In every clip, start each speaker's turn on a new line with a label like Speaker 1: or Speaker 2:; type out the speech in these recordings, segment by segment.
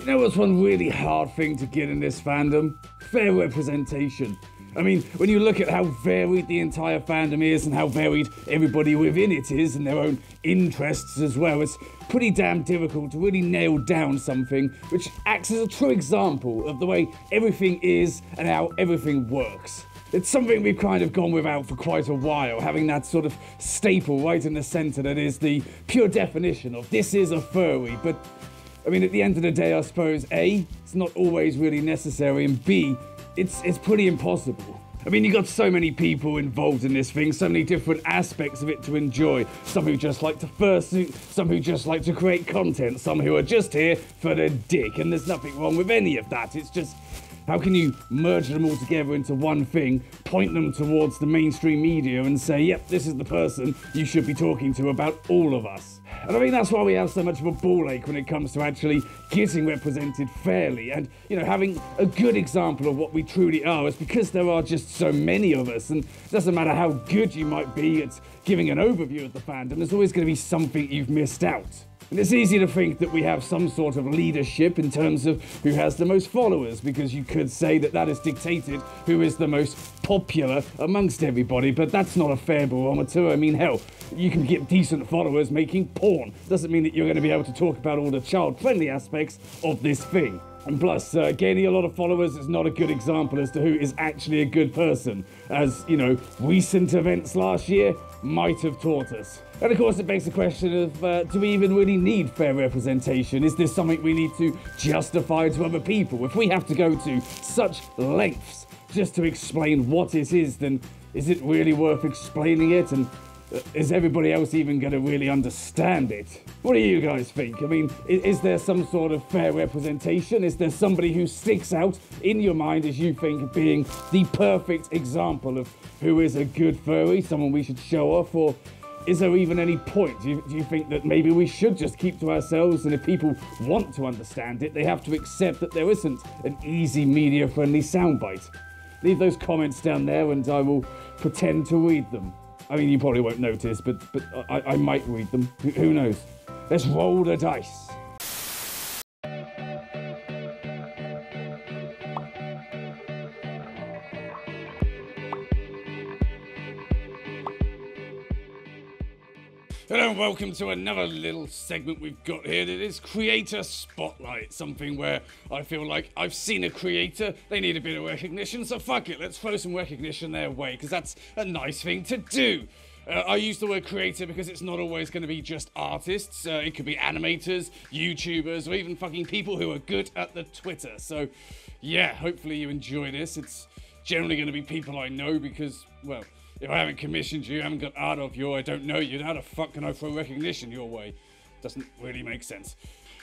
Speaker 1: You know what's one really hard thing to get in this fandom? Fair representation. I mean, when you look at how varied the entire fandom is and how varied everybody within it is and their own interests as well, it's pretty damn difficult to really nail down something which acts as a true example of the way everything is and how everything works. It's something we've kind of gone without for quite a while, having that sort of staple right in the centre that is the pure definition of this is a furry, but I mean, at the end of the day, I suppose, A, it's not always really necessary, and B, it's pretty impossible. I mean, you got so many people involved in this thing, so many different aspects of it to enjoy. Some who just like to fursuit, some who just like to create content, some who are just here for the dick, and there's nothing wrong with any of that. It's just, how can you merge them all together into one thing, point them towards the mainstream media and say, yep, this is the person you should be talking to about all of us? And I think that's why we have so much of a ball ache when it comes to actually getting represented fairly and, you know, having a good example of what we truly are. It's because there are just so many of us, and it doesn't matter how good you might be at giving an overview of the fandom, there's always going to be something you've missed out. And it's easy to think that we have some sort of leadership in terms of who has the most followers, because you could say that that is dictated who is the most popular amongst everybody, but that's not a fair barometer. I mean, hell, you can get decent followers making porn. Doesn't mean that you're going to be able to talk about all the child-friendly aspects of this thing. And plus, gaining a lot of followers is not a good example as to who is actually a good person, as, you know, recent events last year might have taught us. And of course it begs the question of, do we even really need fair representation? Is this something we need to justify to other people? If we have to go to such lengths just to explain what it is, then is it really worth explaining it? And is everybody else even going to really understand it? What do you guys think? I mean, is there some sort of fair representation? Is there somebody who sticks out in your mind as you think being the perfect example of who is a good furry, someone we should show off, or is there even any point? Do you think that maybe we should just keep to ourselves, and if people want to understand it, they have to accept that there isn't an easy media-friendly soundbite? Leave those comments down there and I will pretend to read them. I mean, you probably won't notice, but I might read them. Who knows? Let's roll the dice. Hello and welcome to another little segment we've got here that is Creator Spotlight, something where I feel like I've seen a creator, they need a bit of recognition, so fuck it, let's throw some recognition their way, because that's a nice thing to do. I use the word creator because it's not always going to be just artists, it could be animators, YouTubers, or even fucking people who are good at the Twitter, so yeah, hopefully you enjoy this. It's generally going to be people I know because, well, if I haven't commissioned you, haven't got art of you, I don't know you, how the fuck can I throw recognition your way? Doesn't really make sense.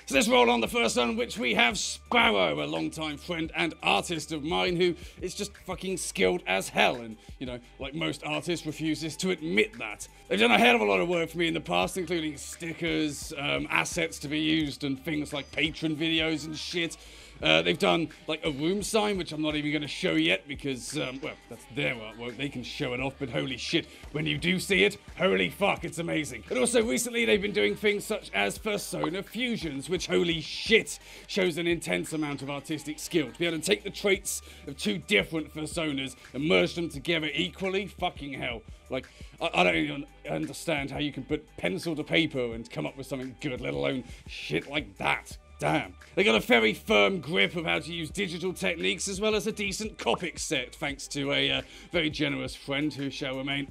Speaker 1: So let's roll on the first one, which we have Sparrow, a longtime friend and artist of mine who is just fucking skilled as hell and, you know, like most artists, refuses to admit that. They've done a hell of a lot of work for me in the past, including stickers, assets to be used and things like patron videos and shit. They've done like a room sign, which I'm not even going to show yet because, well, that's their artwork. They can show it off, but holy shit, when you do see it, holy fuck, it's amazing. And also recently they've been doing things such as persona fusions, which holy shit shows an intense amount of artistic skill. To be able to take the traits of two different personas and merge them together equally, fucking hell. Like, I don't even understand how you can put pencil to paper and come up with something good, let alone shit like that. Damn. They got a very firm grip of how to use digital techniques as well as a decent Copic set, thanks to a very generous friend who shall remain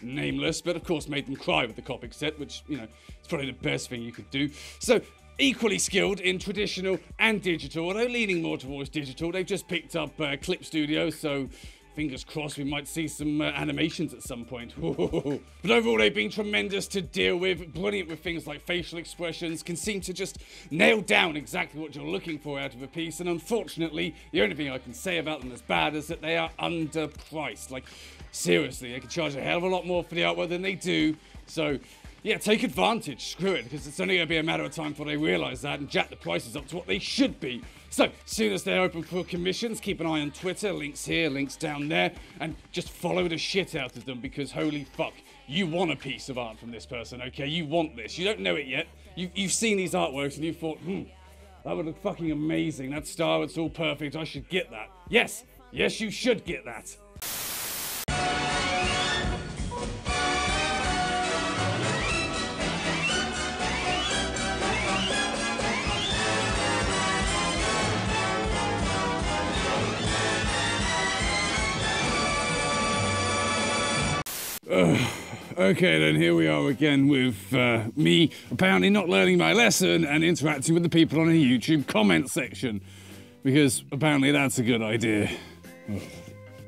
Speaker 1: nameless, but of course made them cry with the Copic set, which, you know, it's probably the best thing you could do. So, equally skilled in traditional and digital, although leaning more towards digital. They've just picked up Clip Studio, so fingers crossed we might see some animations at some point. But overall they've been tremendous to deal with, brilliant with things like facial expressions, can seem to just nail down exactly what you're looking for out of a piece, and unfortunately the only thing I can say about them as bad is that they are underpriced. Like, seriously, they could charge a hell of a lot more for the artwork than they do, so yeah, take advantage, screw it, because it's only going to be a matter of time before they realise that and jack the prices up to what they should be. So, as soon as they're open for commissions, keep an eye on Twitter, links here, links down there, and just follow the shit out of them, because holy fuck, you want a piece of art from this person, okay? You want this. You don't know it yet. You've seen these artworks and you thought, that would look fucking amazing. That star, it's all perfect. I should get that. Yes, yes, you should get that. Okay, then here we are again with me apparently not learning my lesson and interacting with the people on the YouTube comment section. Because apparently that's a good idea.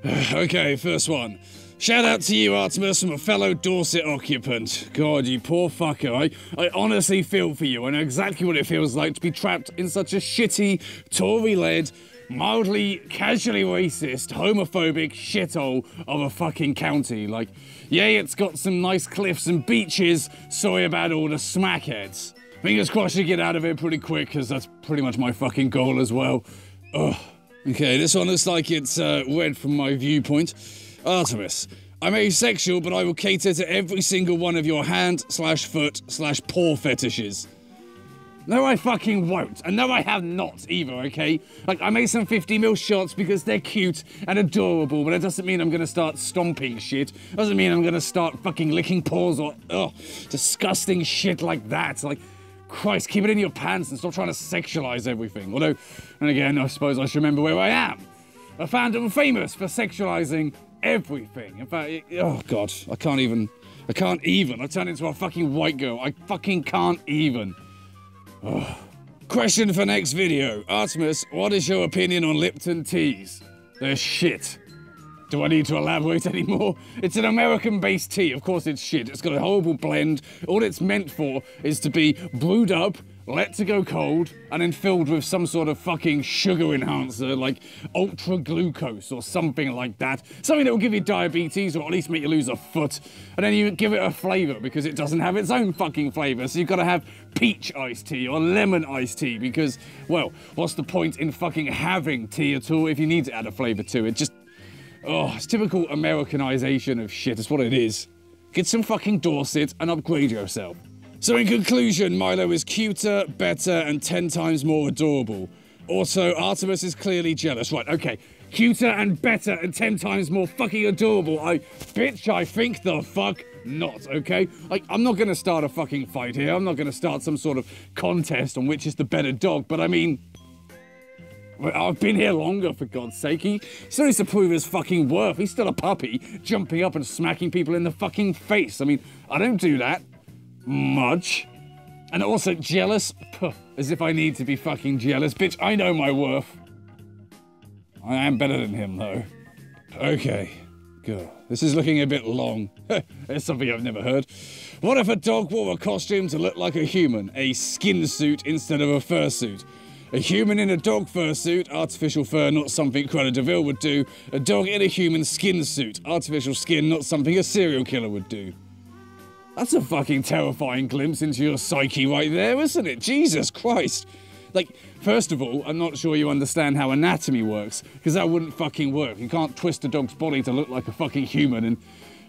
Speaker 1: Okay, first one. Shout out to you, Artemis, from a fellow Dorset occupant. God, you poor fucker. I honestly feel for you. I know exactly what it feels like to be trapped in such a shitty, Tory-led, mildly, casually racist, homophobic shithole of a fucking county. Like, yay, it's got some nice cliffs and beaches, sorry about all the smackheads. Fingers crossed you get out of it pretty quick, because that's pretty much my fucking goal as well. Ugh. Okay, this one looks like it's read from my viewpoint. Artemis, I'm asexual, but I will cater to every single one of your hand/foot/paw fetishes. No, I fucking won't. And no, I have not either, okay? Like, I made some 50mm shots because they're cute and adorable, but it doesn't mean I'm gonna start stomping shit. Doesn't mean I'm gonna start fucking licking paws or, disgusting shit like that. Like, Christ, keep it in your pants and stop trying to sexualize everything. Although, and again, I suppose I should remember where I am. A fandom famous for sexualizing everything. In fact, oh God, I can't even. I turned into a fucking white girl. I fucking can't even. Oh. Question for next video. Artemis, what is your opinion on Lipton teas? They're shit. Do I need to elaborate anymore? It's an American-based tea. Of course it's shit. It's got a horrible blend. All it's meant for is to be brewed up, let to go cold, and then filled with some sort of fucking sugar enhancer, like ultra glucose or something like that. Something that will give you diabetes or at least make you lose a foot. And then you give it a flavour because it doesn't have its own fucking flavour. So you've got to have peach iced tea or lemon iced tea because, well, what's the point in fucking having tea at all if you need to add a flavour to it? Just, oh, it's typical Americanization of shit. It's what it is. Get some fucking Dorset and upgrade yourself. So in conclusion, Milo is cuter, better, and 10 times more adorable. Also, Artemis is clearly jealous. Right, okay. Cuter and better and 10 times more fucking adorable. Bitch, I think the fuck not, okay? Like, I'm not gonna start a fucking fight here. I'm not gonna start some sort of contest on which is the better dog, but I mean, I've been here longer, for God's sake. He still needs to prove his fucking worth. He's still a puppy, jumping up and smacking people in the fucking face. I mean, I don't do that much. And also jealous? Puh, as if I need to be fucking jealous. Bitch, I know my worth. I am better than him, though. Okay. Good. This is looking a bit long. It's something I've never heard. What if a dog wore a costume to look like a human? A skin suit instead of a fursuit? A human in a dog fursuit, artificial fur, not something Cruella de Vil would do. A dog in a human skin suit, artificial skin, not something a serial killer would do. That's a fucking terrifying glimpse into your psyche right there, isn't it? Jesus Christ. Like, first of all, I'm not sure you understand how anatomy works, because that wouldn't fucking work. You can't twist a dog's body to look like a fucking human, and,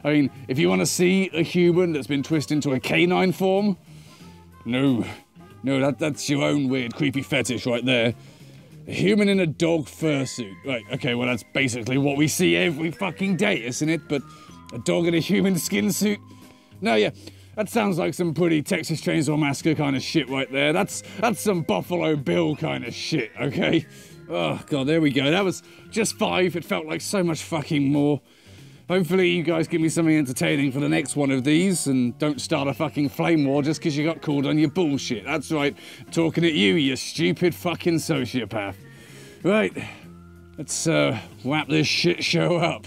Speaker 1: I mean, if you want to see a human that's been twisted into a canine form, no, that's your own weird, creepy fetish right there. A human in a dog fursuit. Right, okay, well, that's basically what we see every fucking day, isn't it? But a dog in a human skin suit? No, yeah, that sounds like some pretty Texas Chainsaw Massacre kind of shit right there. That's some Buffalo Bill kind of shit, okay? Oh, God, there we go. That was just 5. It felt like so much fucking more. Hopefully you guys give me something entertaining for the next one of these and don't start a fucking flame war just because you got called on your bullshit. That's right, talking at you, you stupid fucking sociopath. Right, let's wrap this shit show up.